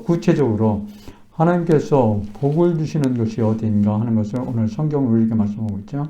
구체적으로 하나님께서 복을 주시는 것이 어디인가 하는 것을 오늘 성경을 우리에게 말씀하고 있죠.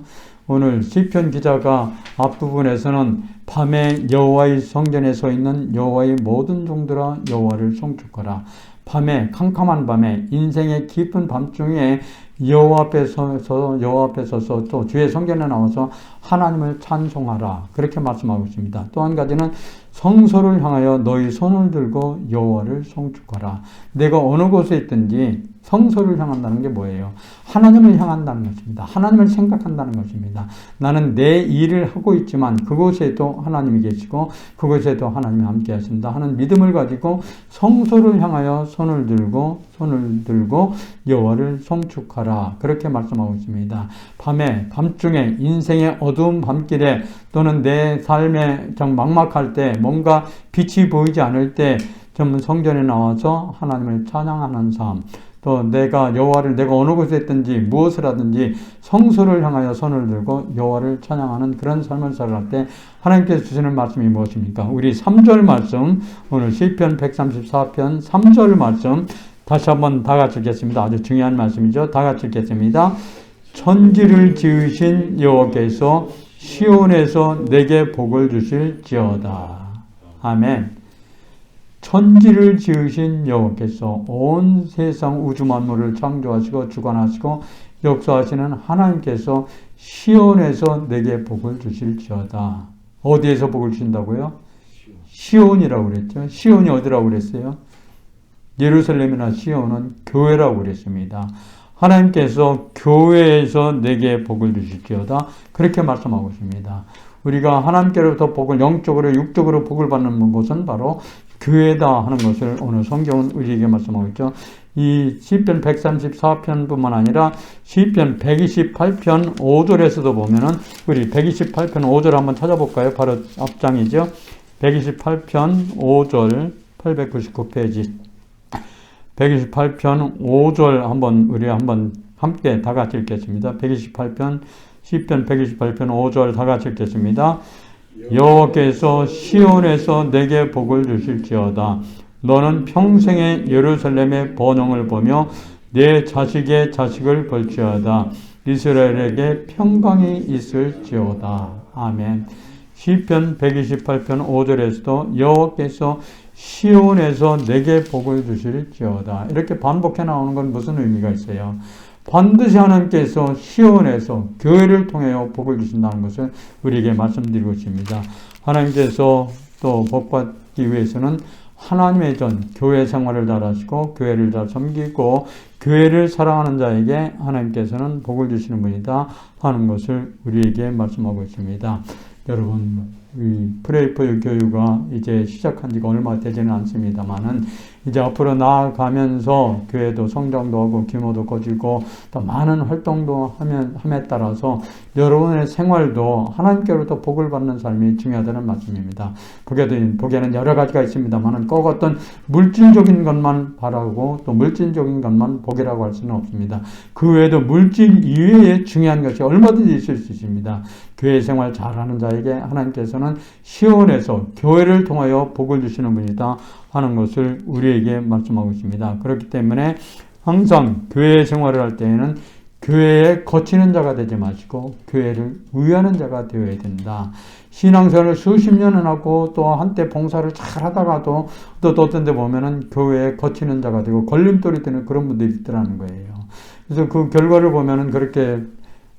오늘 시편 기자가 앞부분에서는 밤에 여호와의 성전에 서 있는 여호와의 모든 종들아 여호와를 송축하라. 밤에 캄캄한 밤에 인생의 깊은 밤중에 여호와 앞에 서서 또 주의 성전에 나와서 하나님을 찬송하라. 그렇게 말씀하고 있습니다. 또 한 가지는 성소를 향하여 너희 손을 들고 여호와를 송축하라. 내가 어느 곳에 있든지 성소를 향한다는 게 뭐예요? 하나님을 향한다는 것입니다. 하나님을 생각한다는 것입니다. 나는 내 일을 하고 있지만 그곳에도 하나님이 계시고 그곳에도 하나님이 함께 하신다 하는 믿음을 가지고 성소를 향하여 손을 들고 여호와를 송축하라. 그렇게 말씀하고 있습니다. 밤중에 인생의 어두운 밤길에 또는 내 삶에 좀 막막할 때 뭔가 빛이 보이지 않을 때 좀 성전에 나와서 하나님을 찬양하는 삶, 또 내가 여호와를 내가 어느 곳에 있든지 무엇을 하든지 성소를 향하여 손을 들고 여호와를 찬양하는 그런 삶을 살아갈 때 하나님께서 주시는 말씀이 무엇입니까? 우리 3절 말씀, 오늘 시편 134편 3절 말씀 다시 한번 다 같이 읽겠습니다. 아주 중요한 말씀이죠. 다 같이 읽겠습니다. 천지를 지으신 여호와께서 시온에서 내게 복을 주실지어다. 아멘. 천지를 지으신 여호와께서 온 세상 우주 만물을 창조하시고 주관하시고 역사하시는 하나님께서 시온에서 내게 복을 주실지어다. 어디에서 복을 주신다고요? 시온이라고 그랬죠. 시온이 어디라고 그랬어요? 예루살렘이나 시온은 교회라고 그랬습니다. 하나님께서 교회에서 내게 복을 주실지어다. 그렇게 말씀하고 있습니다. 우리가 하나님께로부터 복을 영적으로 육적으로 복을 받는 곳은 바로 교회다 하는 것을 오늘 성경은 우리에게 말씀하고 있죠. 이 시편 134편뿐만 아니라 시편 128편 5절에서도 보면은 우리 128편 5절 한번 찾아볼까요? 바로 앞장이죠. 128편 5절 899페이지 128편 5절 우리 함께 다 같이 읽겠습니다. 128편 시편 128편 5절 다 같이 읽겠습니다. 여호와께서 시온에서 내게 복을 주실지어다. 너는 평생에 예루살렘의 번영을 보며 내 자식의 자식을 볼지어다. 이스라엘에게 평강이 있을지어다. 아멘. 시편 128편 5절에서도 여호와께서 시온에서 내게 복을 주실지어다. 이렇게 반복해 나오는 건 무슨 의미가 있어요? 반드시 하나님께서 시온에서 교회를 통하여 복을 주신다는 것을 우리에게 말씀드리고 있습니다. 하나님께서 또 복받기 위해서는 하나님의 교회 생활을 잘 하시고 교회를 잘 섬기고 교회를 사랑하는 자에게 하나님께서는 복을 주시는 분이다 하는 것을 우리에게 말씀하고 있습니다. 여러분, 이 프레이 포 유 교육가 이제 시작한 지가 얼마 되지는 않습니다만은 이제 앞으로 나아가면서 교회도 성장도 하고 규모도 커지고 또 많은 활동도 함에 따라서 여러분의 생활도 하나님께로부터 복을 받는 삶이 중요하다는 말씀입니다. 복에는 여러 가지가 있습니다만은 꼭 어떤 물질적인 것만 바라고 또 물질적인 것만 복이라고 할 수는 없습니다. 그 외에도 물질 이외에 중요한 것이 얼마든지 있을 수 있습니다. 교회 생활 잘하는 자에게 하나님께서는 시온에서 교회를 통하여 복을 주시는 분이다 하는 것을 우리에게 말씀하고 있습니다. 그렇기 때문에 항상 교회 생활을 할 때에는 교회에 거치는 자가 되지 마시고 교회를 위하는 자가 되어야 된다. 신앙생활을 수십 년을 하고 또 한때 봉사를 잘 하다가도 또 어떤 데 보면은 교회에 거치는 자가 되고 걸림돌이 되는 그런 분들이 있더라는 거예요. 그래서 그 결과를 보면은 그렇게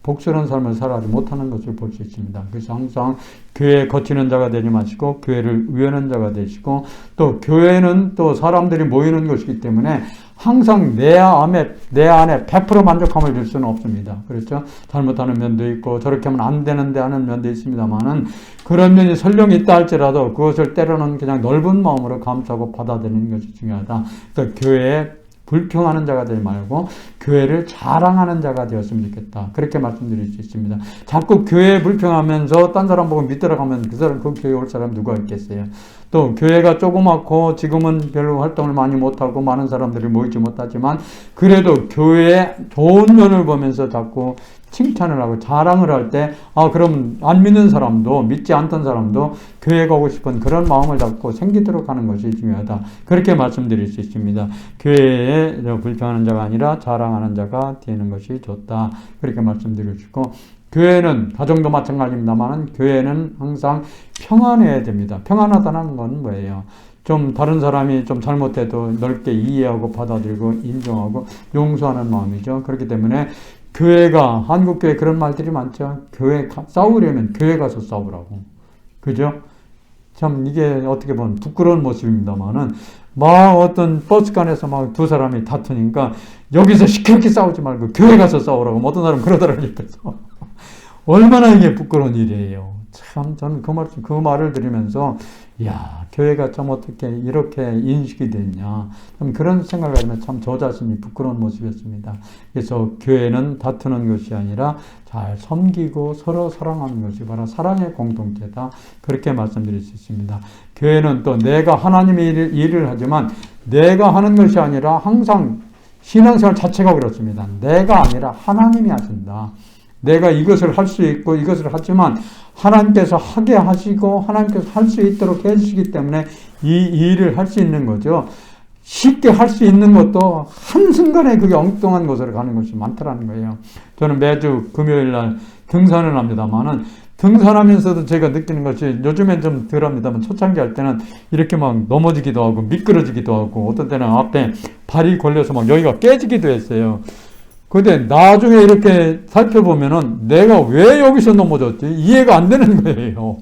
복스러운 삶을 살아가지 못하는 것을 볼 수 있습니다. 그래서 항상 교회에 거치는 자가 되지 마시고 교회를 위하는 자가 되시고 또 교회는 또 사람들이 모이는 것이기 때문에 항상 내 안에 100% 만족함을 줄 수는 없습니다. 그렇죠? 잘못하는 면도 있고 저렇게 하면 안 되는데 하는 면도 있습니다만은 그런 면이 설령 있다 할지라도 그것을 때로는 그냥 넓은 마음으로 감수하고 받아들이는 것이 중요하다. 그래서 교회에 불평하는 자가 되지 말고 교회를 자랑하는 자가 되었으면 좋겠다. 그렇게 말씀드릴 수 있습니다. 자꾸 교회에 불평하면서 딴 사람 보고 믿으러 가면 그 교회 올 사람 누가 있겠어요. 또 교회가 조그맣고 지금은 별로 활동을 많이 못하고 많은 사람들이 모이지 못하지만 그래도 교회의 좋은 면을 보면서 자꾸 칭찬을 하고 자랑을 할 때, 그럼 안 믿는 사람도, 믿지 않던 사람도 교회 가고 싶은 그런 마음을 갖고 생기도록 하는 것이 중요하다. 그렇게 말씀드릴 수 있습니다. 교회에 불평하는 자가 아니라 자랑하는 자가 되는 것이 좋다. 그렇게 말씀드리고, 교회는, 가정도 마찬가지입니다만, 교회는 항상 평안해야 됩니다. 평안하다는 건 뭐예요? 좀 다른 사람이 좀 잘못해도 넓게 이해하고 받아들이고 인정하고 용서하는 마음이죠. 그렇기 때문에 교회가, 한국교회 그런 말들이 많죠. 교회 싸우려면 교회 가서 싸우라고. 그죠? 참 이게 어떻게 보면 부끄러운 모습입니다만은 막 어떤 버스간에서 막 두 사람이 다투니까 여기서 시끄럽게 싸우지 말고 교회 가서 싸우라고. 어떤 사람은 그러더라고요. 옆에서. 얼마나 이게 부끄러운 일이에요. 참 저는 그 말을 들으면서 야, 교회가 참 어떻게 이렇게 인식이 됐냐. 참 그런 생각을 하면 참 저 자신이 부끄러운 모습이었습니다. 그래서 교회는 다투는 것이 아니라 잘 섬기고 서로 사랑하는 것이 바로 사랑의 공동체다. 그렇게 말씀드릴 수 있습니다. 교회는 또 내가 하나님의 일을 하지만 내가 하는 것이 아니라 항상 신앙생활 자체가 그렇습니다. 내가 아니라 하나님이 하신다. 내가 이것을 할 수 있고 이것을 하지만 하나님께서 하게 하시고 하나님께서 할 수 있도록 해주시기 때문에 이 일을 할 수 있는 거죠. 쉽게 할 수 있는 것도 한순간에 그게 엉뚱한 곳으로 가는 것이 많더라는 거예요. 저는 매주 금요일 날 등산을 합니다만은 등산하면서도 제가 느끼는 것이 요즘엔 좀 덜 합니다만 초창기 할 때는 이렇게 막 넘어지기도 하고 미끄러지기도 하고 어떤 때는 앞에 발이 걸려서 막 여기가 깨지기도 했어요. 근데 나중에 이렇게 살펴보면은 내가 왜 여기서 넘어졌지? 이해가 안 되는 거예요.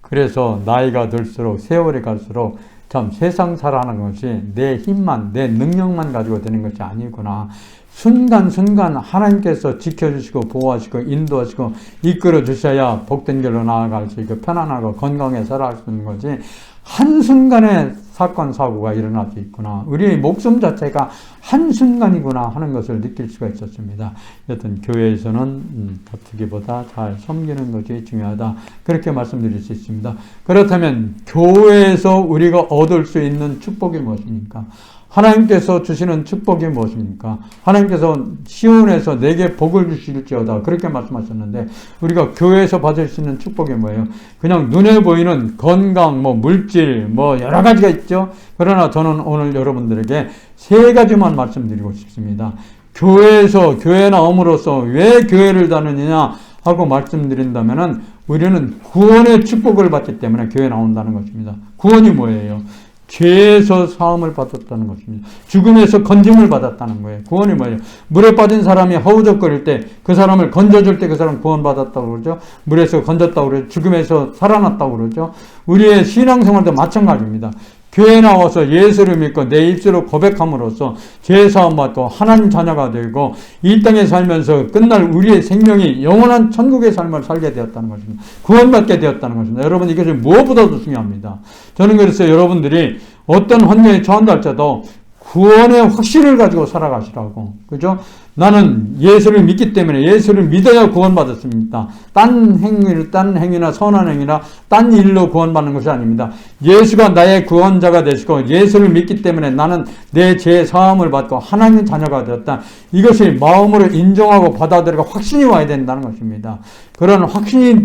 그래서 나이가 들수록 세월이 갈수록 참 세상 살아가는 것이 내 힘만, 내 능력만 가지고 되는 것이 아니구나. 순간순간 하나님께서 지켜주시고 보호하시고 인도하시고 이끌어 주셔야 복된 길로 나아갈 수 있고 편안하고 건강하게 살아갈 수 있는 거지. 한순간에 사건, 사고가 일어날 수 있구나. 우리의 목숨 자체가 한순간이구나 하는 것을 느낄 수가 있었습니다. 여튼 교회에서는 다투기보다 잘 섬기는 것이 중요하다. 그렇게 말씀드릴 수 있습니다. 그렇다면 교회에서 우리가 얻을 수 있는 축복이 무엇입니까? 하나님께서 주시는 축복이 무엇입니까? 하나님께서 시온에서 내게 복을 주실지어다. 그렇게 말씀하셨는데 우리가 교회에서 받을 수 있는 축복이 뭐예요? 그냥 눈에 보이는 건강, 물질, 여러 가지가 있죠. 그러나 저는 오늘 여러분들에게 세 가지만 말씀드리고 싶습니다. 교회에서 교회 나옴으로써 왜 교회를 다니느냐 하고 말씀드린다면은 우리는 구원의 축복을 받기 때문에 교회 나온다는 것입니다. 구원이 뭐예요? 죄에서 사함을 받았다는 것입니다. 죽음에서 건짐을 받았다는 거예요. 구원이 뭐예요? 물에 빠진 사람이 허우적거릴 때 그 사람을 건져줄 때 그 사람 구원받았다고 그러죠. 물에서 건졌다고 그러죠. 죽음에서 살아났다고 그러죠. 우리의 신앙생활도 마찬가지입니다. 교회에 나와서 예수를 믿고 내 입술로 고백함으로써 죄사함 받고 하나님 자녀가 되고 이 땅에 살면서 끝날 우리의 생명이 영원한 천국의 삶을 살게 되었다는 것입니다. 구원받게 되었다는 것입니다. 여러분 이것이 무엇보다도 중요합니다. 저는 그래서 여러분들이 어떤 환경에 처한다 할지라도 구원의 확신을 가지고 살아가시라고. 그죠? 나는 예수를 믿기 때문에 예수를 믿어야 구원받았습니다. 딴 행위나 선한 행위나 딴 일로 구원받는 것이 아닙니다. 예수가 나의 구원자가 되시고 예수를 믿기 때문에 나는 내 죄 사함을 받고 하나님의 자녀가 되었다. 이것이 마음으로 인정하고 받아들이고 확신이 와야 된다는 것입니다. 그런 확신이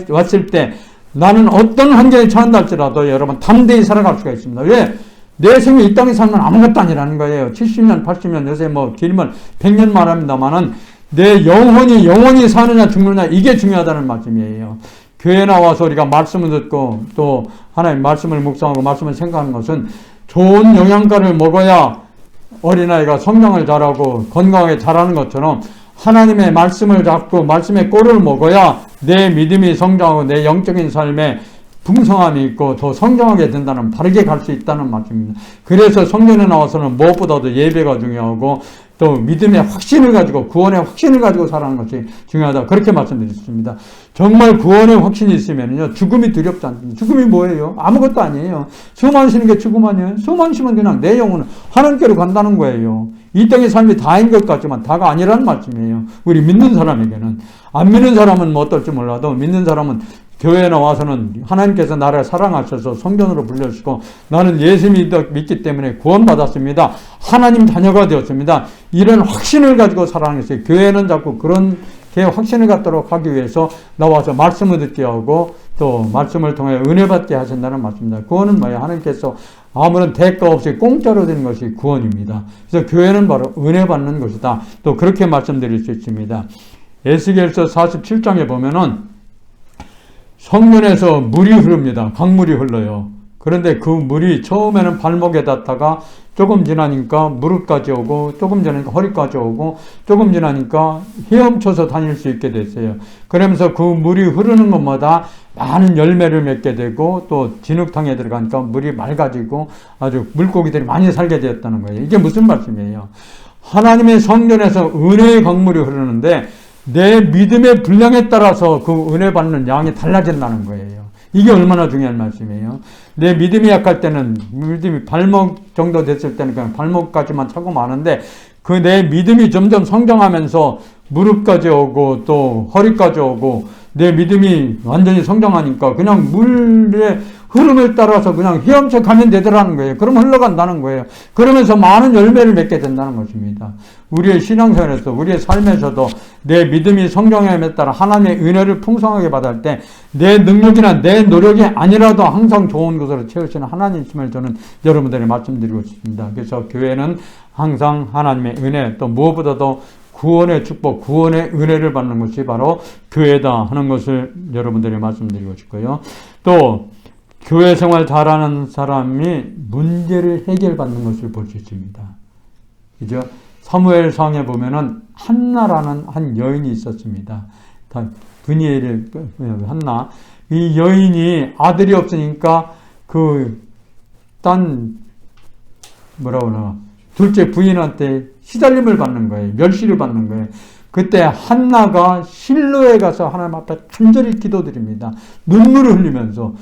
왔을 때 나는 어떤 환경에 처한다 할지라도 여러분 담대히 살아갈 수가 있습니다. 왜? 내 생에 이 땅에 살면 아무것도 아니라는 거예요. 70년, 80년, 요새 길면 100년 말합니다만은 내 영혼이 사느냐 죽느냐 이게 중요하다는 말씀이에요. 교회 나와서 우리가 말씀을 듣고 또 하나님 말씀을 묵상하고 말씀을 생각하는 것은 좋은 영양가를 먹어야 어린아이가 성장을 잘하고 건강하게 자라는 것처럼 하나님의 말씀을 잡고 말씀의 꼴을 먹어야 내 믿음이 성장하고 내 영적인 삶에 풍성함이 있고 더 성장하게 된다는 바르게 갈 수 있다는 말씀입니다. 그래서 성전에 나와서는 무엇보다도 예배가 중요하고 또 믿음의 확신을 가지고 구원의 확신을 가지고 살아가는 것이 중요하다. 그렇게 말씀드렸습니다. 정말 구원의 확신이 있으면요 죽음이 두렵지 않습니다. 죽음이 뭐예요? 아무것도 아니에요. 숨만 쉬는 게 죽음 아니에요? 숨만 쉬면 그냥 내 영혼은 하나님께로 간다는 거예요. 이 땅의 삶이 다인 것 같지만 다가 아니라는 말씀이에요. 우리 믿는 사람에게는. 안 믿는 사람은 어떨지 몰라도 믿는 사람은 교회에 나와서는 하나님께서 나를 사랑하셔서 성전으로 불려주시고 나는 예수 믿기 때문에 구원받았습니다. 하나님 자녀가 되었습니다. 이런 확신을 가지고 살아가겠어요. 교회는 자꾸 그런 확신을 갖도록 하기 위해서 나와서 말씀을 듣게 하고 또 말씀을 통해 은혜 받게 하신다는 말씀입니다. 구원은 뭐예요? 하나님께서 아무런 대가 없이 공짜로 되는 것이 구원입니다. 그래서 교회는 바로 은혜 받는 것이다. 또 그렇게 말씀드릴 수 있습니다. 에스겔서 47장에 보면은 성전에서 물이 흐릅니다. 강물이 흘러요. 그런데 그 물이 처음에는 발목에 닿다가 조금 지나니까 무릎까지 오고 조금 지나니까 허리까지 오고 조금 지나니까 헤엄쳐서 다닐 수 있게 됐어요. 그러면서 그 물이 흐르는 것마다 많은 열매를 맺게 되고 또 진흙탕에 들어가니까 물이 맑아지고 아주 물고기들이 많이 살게 되었다는 거예요. 이게 무슨 말씀이에요? 하나님의 성전에서 은혜의 강물이 흐르는데 내 믿음의 분량에 따라서 그 은혜 받는 양이 달라진다는 거예요. 이게 얼마나 중요한 말씀이에요. 내 믿음이 약할 때는 믿음이 발목 정도 됐을 때는 그냥 발목까지만 차고 마는데 그 내 믿음이 점점 성장하면서 무릎까지 오고 또 허리까지 오고 내 믿음이 완전히 성장하니까 그냥 물의 흐름을 따라서 그냥 헤엄쳐 가면 되더라는 거예요. 그럼 흘러간다는 거예요. 그러면서 많은 열매를 맺게 된다는 것입니다. 우리의 신앙생활에서 우리의 삶에서도 내 믿음이 성장함에 따라 하나님의 은혜를 풍성하게 받을 때 내 능력이나 내 노력이 아니라도 항상 좋은 것으로 채우시는 하나님이심을 저는 여러분들에게 말씀드리고 싶습니다. 그래서 교회는 항상 하나님의 은혜 또 무엇보다도 구원의 축복, 구원의 은혜를 받는 것이 바로 교회다 하는 것을 여러분들에게 말씀드리고 싶고요. 또 교회 생활 잘하는 사람이 문제를 해결받는 것을 볼 수 있습니다. 그죠? 사무엘상에 보면은 한나라는 한 여인이 있었습니다. 브니엘의 한나. 이 여인이 아들이 없으니까 둘째 부인한테 시달림을 받는 거예요. 멸시를 받는 거예요. 그때 한나가 실로에 가서 하나님 앞에 간절히 기도드립니다. 눈물을 흘리면서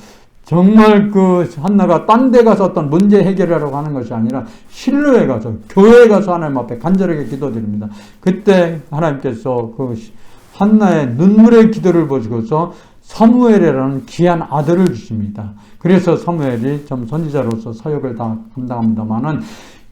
정말 그 한나가 딴 데 가서 어떤 문제 해결하려고 하는 것이 아니라 실로에 가서 교회에 가서 하나님 앞에 간절하게 기도드립니다. 그때 하나님께서 그 한나의 눈물의 기도를 보시고서 사무엘이라는 귀한 아들을 주십니다. 그래서 사무엘이 좀 선지자로서 사역을 다 감당합니다만은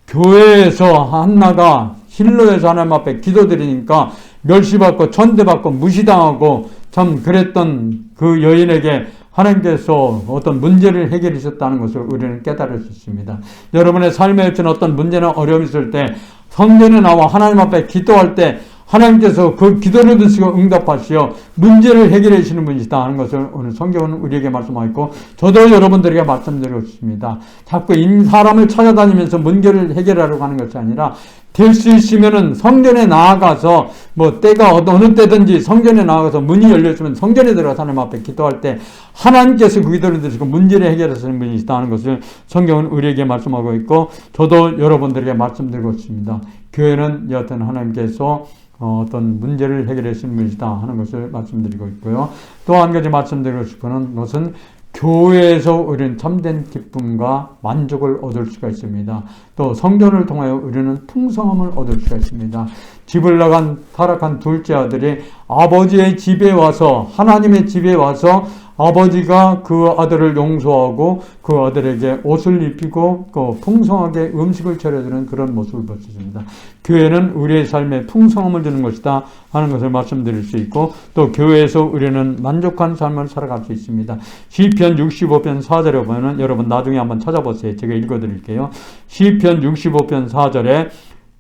교회에서 한나가 실로에서 하나님 앞에 기도드리니까 멸시받고 천대받고 무시당하고 참 그랬던 그 여인에게 하나님께서 어떤 문제를 해결하셨다는 것을 우리는 깨달을 수 있습니다. 여러분의 삶에 있는 어떤 문제나 어려움이 있을 때 성전에 나와 하나님 앞에 기도할 때 하나님께서 그 기도를 듣시고 응답하시어 문제를 해결해 주시는 분이시다 하는 것을 오늘 성경은 우리에게 말씀하고 저도 여러분들에게 말씀드리고 싶습니다. 자꾸 사람을 찾아다니면서 문제를 해결하려고 하는 것이 아니라 될 수 있으면은 성전에 나아가서 때가 어느 때든지 성전에 나아가서 문이 열렸으면 성전에 들어가서 하나님 앞에 기도할 때 하나님께서 그 기도를 들으시고 문제를 해결하시는 분이시다 하는 것을 성경은 우리에게 말씀하고 있고 저도 여러분들에게 말씀드리고 있습니다. 교회는 여하튼 하나님께서 어떤 문제를 해결해 주시는 분이시다 하는 것을 말씀드리고 있고요. 또 한 가지 말씀드리고 싶은 것은 교회에서 우리는 참된 기쁨과 만족을 얻을 수가 있습니다. 또 성전을 통하여 우리는 풍성함을 얻을 수가 있습니다. 집을 나간 타락한 둘째 아들이 아버지의 집에 와서 하나님의 집에 와서 아버지가 그 아들을 용서하고 그 아들에게 옷을 입히고 풍성하게 음식을 차려주는 그런 모습을 볼 수 있습니다. 교회는 우리의 삶에 풍성함을 주는 것이다 하는 것을 말씀드릴 수 있고 또 교회에서 우리는 만족한 삶을 살아갈 수 있습니다. 시편 65편 4절에 보면 여러분 나중에 한번 찾아보세요. 제가 읽어드릴게요. 시편 65편 4절에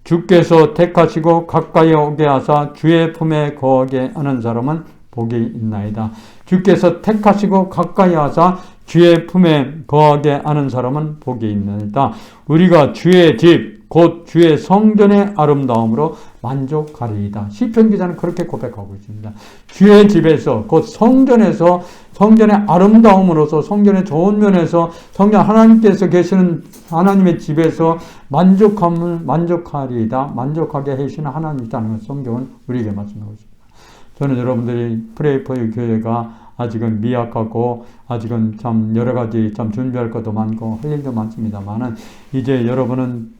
주께서 택하시고 가까이 오게 하사 주의 품에 거하게 하는 사람은 복이 있나이다. 주께서 택하시고 가까이 하사 주의 품에 거하게 하는 사람은 복이 있나이다. 우리가 주의 집, 곧 주의 성전의 아름다움으로 만족하리이다. 시편 기자는 그렇게 고백하고 있습니다. 주의 집에서, 곧 성전에서, 성전의 아름다움으로서, 성전의 좋은 면에서, 성전 하나님께서 계시는 하나님의 집에서 만족하리이다. 만족하게 해주시는 하나님이라는 것을 성경은 우리에게 말씀하고 있습니다. 저는 여러분들이 프레이포유 교회가 아직은 미약하고 아직은 참 여러 가지 참 준비할 것도 많고 할 일도 많습니다만은 이제 여러분은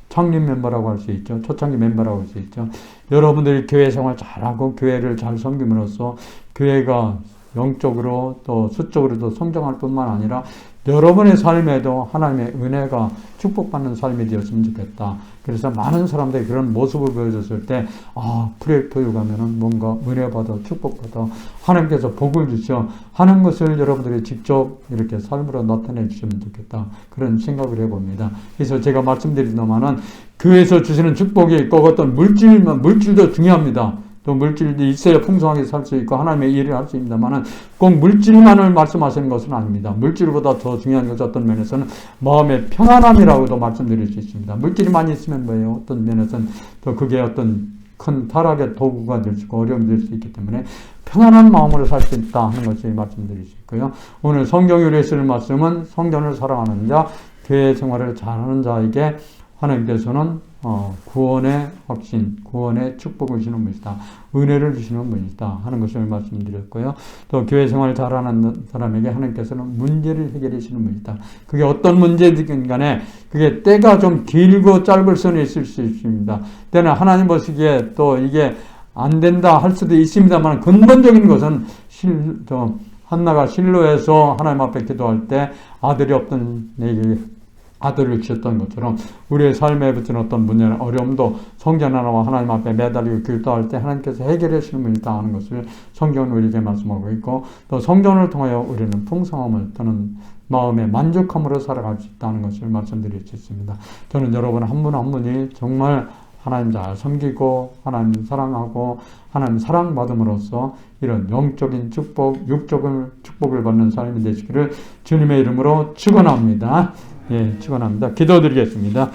창립 멤버라고 할 수 있죠. 초창기 멤버라고 할 수 있죠. 여러분들이 교회 생활 잘하고 교회를 잘 섬김으로써 교회가 영적으로 또 수적으로도 성장할 뿐만 아니라 여러분의 삶에도 하나님의 은혜가 축복받는 삶이 되었으면 좋겠다. 그래서 많은 사람들이 그런 모습을 보여줬을 때, 프레이토유 가면은 뭔가 은혜받아, 축복받아, 하나님께서 복을 주셔 하는 것을 여러분들이 직접 이렇게 삶으로 나타내 주시면 좋겠다. 그런 생각을 해봅니다. 그래서 제가 말씀드린 동안은 교회에서 주시는 축복이 있고 어떤 물질도 중요합니다. 또 물질도 있어야 풍성하게 살 수 있고 하나님의 일을 할 수 있습니다만은 꼭 물질만을 말씀하시는 것은 아닙니다. 물질보다 더 중요한 것은 어떤 면에서는 마음의 평안함이라고도 말씀드릴 수 있습니다. 물질이 많이 있으면 뭐예요? 어떤 면에서는 또 그게 어떤 큰 타락의 도구가 될 수 있고 어려움이 될 수 있기 때문에 평안한 마음으로 살 수 있다 하는 것을 말씀드릴 수 있고요. 오늘 성경에 쓰는 말씀은 성전을 사랑하는 자, 교회 생활을 잘하는 자에게 하나님께서는 구원의 확신, 구원의 축복을 주시는 분이다. 은혜를 주시는 분이다 하는 것을 말씀드렸고요. 또 교회 생활을 잘하는 사람에게 하나님께서는 문제를 해결해 주시는 분이다. 그게 어떤 문제든 간에 그게 때가 좀 길고 짧을 수는 있을 수 있습니다. 때는 하나님 보시기에 또 이게 안 된다 할 수도 있습니다만 근본적인 것은 한나가 실로에서 하나님 앞에 기도할 때 아들이 없던 내게 아들을 주셨던 것처럼 우리의 삶에 붙은 어떤 문제나 어려움도 성전 하나와 하나님 앞에 매달리고 기도할 때 하나님께서 해결해 주시는 분이다 하는 것을 성경은 우리에게 말씀하고 있고 또 성전을 통하여 우리는 풍성함을 또는 마음의 만족함으로 살아갈 수 있다는 것을 말씀드릴 수 있습니다. 저는 여러분 한 분 한 분이 정말 하나님 잘 섬기고 하나님 사랑하고 하나님 사랑받음으로써 이런 영적인 축복, 육적인 축복을 받는 삶이 되시기를 주님의 이름으로 축원합니다. 축원합니다. 기도드리겠습니다.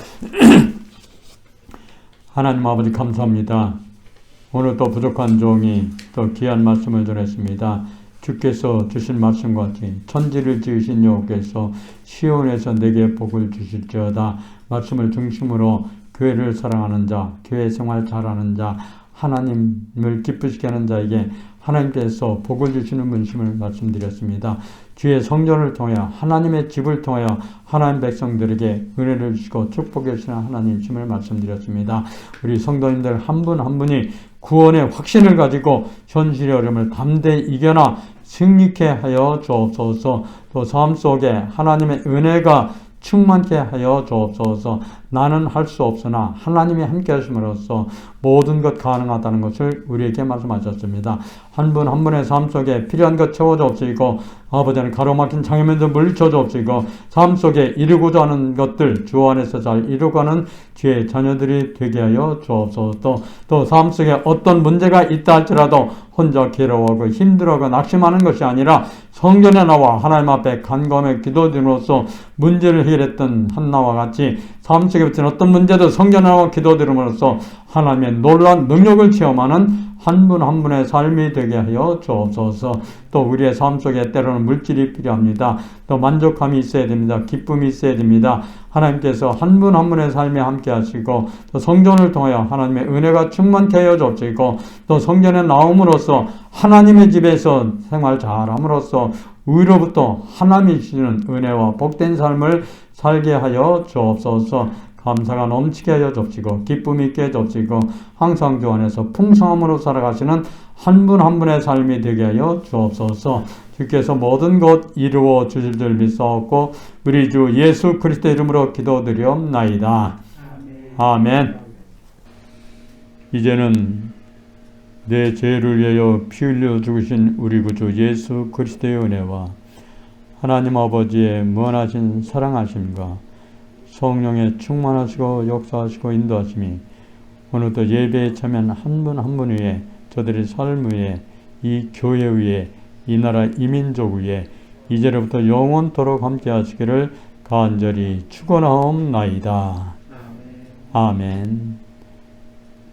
하나님 아버지 감사합니다. 오늘 또 부족한 종이 또 귀한 말씀을 전했습니다. 주께서 주신 말씀과 같이 천지를 지으신 여호와께서 시온에서 내게 복을 주실지어다. 말씀을 중심으로 교회를 사랑하는 자, 교회 생활 잘하는 자, 하나님을 기쁘시게 하는 자에게 하나님께서 복을 주시는 분심을 말씀드렸습니다. 주의 성전을 통하여 하나님의 집을 통하여 하나님 백성들에게 은혜를 주시고 축복해 주시는 하나님이심을 말씀드렸습니다. 우리 성도님들 한 분 한 분이 구원의 확신을 가지고 현실의 어려움을 담대히 이겨나 승리케 하여 주옵소서. 또 삶 속에 하나님의 은혜가 충만케 하여 주옵소서. 나는 할 수 없으나 하나님이 함께 하심으로써 모든 것 가능하다는 것을 우리에게 말씀하셨습니다. 한 분 한 분의 삶 속에 필요한 것 채워주옵시고 아버지는 가로막힌 장애물도 물리쳐주옵시고 삶 속에 이루고자 하는 것들 주 안에서 잘 이루고가는 주의 자녀들이 되게 하여 주옵소서. 또 삶 속에 어떤 문제가 있다 할지라도 혼자 괴로워하고 힘들어하고 낙심하는 것이 아니라 성전에 나와 하나님 앞에 간구하며 기도드림으로써 문제를 해결했던 한나와 같이 삶 속에 붙은 어떤 문제도 성전에 나와 기도드림으로써 하나님의 놀라운 능력을 체험하는 한 분 한 분의 삶이 되게 하여 주옵소서. 또 우리의 삶 속에 때로는 물질이 필요합니다. 또 만족감이 있어야 됩니다. 기쁨이 있어야 됩니다. 하나님께서 한 분 한 분의 삶에 함께 하시고 또 성전을 통하여 하나님의 은혜가 충만케 하여 주옵시고 또 성전에 나옴으로써 하나님의 집에서 생활 잘함으로써 위로부터 하나님이 주시는 은혜와 복된 삶을 살게 하여 주옵소서. 감사가 넘치게 하여 주옵시고 기쁨이 있게 해 주옵시고 항상 주 안에서 풍성함으로 살아가시는 한 분 한 분의 삶이 되게 하여 주옵소서. 주께서 모든 것 이루어 주실 줄 믿사옵고 우리 주 예수 그리스도 이름으로 기도드리옵나이다. 아멘. 이제는 내 죄를 위하여 피 흘려 죽으신 우리 구주 예수 그리스도의 은혜와 하나님 아버지의 무한하신 사랑하심과 성령의 충만하시고 역사하시고 인도하심이 오늘도 예배에 참여한 한 분 한 분 위에 저들의 삶 위에 이 교회 위에 이 나라 이민족 위에 이제로부터 영원토록 함께 하시기를 간절히 축원하옵나이다. 아멘.